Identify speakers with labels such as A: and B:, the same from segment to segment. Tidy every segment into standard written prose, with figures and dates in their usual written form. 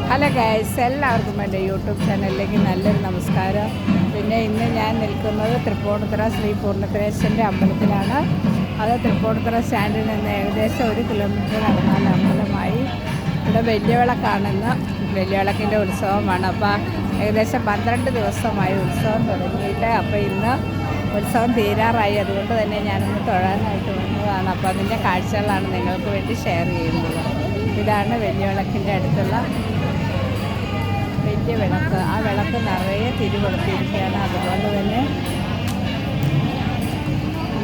A: Hello guys, എല്ലാവർക്കും എൻ്റെ YouTube ചാനലിലേക്ക് നല്ലൊരു നമസ്കാരം. പിന്നെ ഇന്ന് ഞാൻ നിൽക്കുന്നത് തൃപ്പൂണിത്തുറ ശ്രീ പൂർണ്ണത്രേശ്വരൻ്റെ അമ്പലത്തിലാണ്. അത് തൃപ്പൂണിത്തുറ സ്റ്റാൻഡിൽ നിന്ന് ഏകദേശം 1 കിലോമീറ്റർ നടന്നാൽ അമ്പലമായി. ഇവിടെ വലിയ വിളക്കാണെന്ന്, വലിയ വിളക്കിൻ്റെ ഉത്സവമാണ്. അപ്പോൾ ഏകദേശം 12 ദിവസമായി ഉത്സവം തുടങ്ങിയിട്ട്. അപ്പോൾ ഇന്ന് ഉത്സവം തീരാറായി. അതുകൊണ്ട് തന്നെ ഞാനൊന്ന് തൊഴാനായിട്ട് വന്നതാണ്. അപ്പോൾ അതിൻ്റെ കാഴ്ചകളാണ് നിങ്ങൾക്ക് വേണ്ടി ഷെയർ ചെയ്യുന്നത്. ഇതാണ് വലിയ വിളക്കിൻ്റെ അടുത്തുള്ള വലിയ വിളക്ക്. ആ വിളക്ക് നിറയെ തിരികൊളുത്തിയിരിക്കുകയാണ്. അതുപോലെ തന്നെ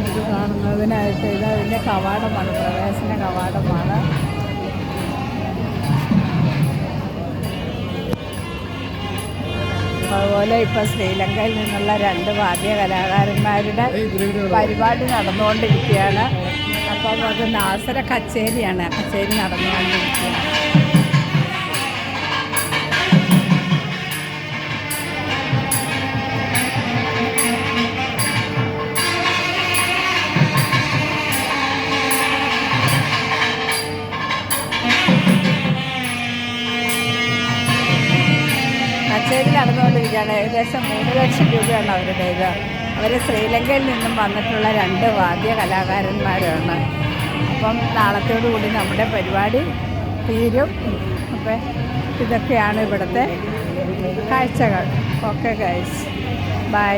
A: ഇത് കാണുന്നതിനായിട്ട് ഇത് അതിൻ്റെ കവാടമാണ്, പ്രവേശന കവാടമാണ്. അതുപോലെ ഇപ്പോൾ ശ്രീലങ്കയിൽ നിന്നുള്ള 2 വാദ്യ കലാകാരന്മാരുടെ പരിപാടി നടന്നുകൊണ്ടിരിക്കുകയാണ്. അപ്പം അത് നാസര കച്ചേരിയാണ്. കച്ചേരി നടന്നുകൊണ്ടിരിക്കുകയാണ്. കച്ചേരി നടന്നുകൊണ്ടിരിക്കുകയാണ്. ഏകദേശം 3 ലക്ഷം രൂപയാണ് അവരുടേത്. അവർ ശ്രീലങ്കയിൽ നിന്നും വന്നിട്ടുള്ള 2 വാദ്യ കലാകാരന്മാരാണ്. അപ്പം നാളത്തോടുകൂടി നമ്മുടെ പരിപാടി തീരും. അപ്പം ഇതൊക്കെയാണ് ഇവിടുത്തെ കാഴ്ചകൾ. Okay guys, by.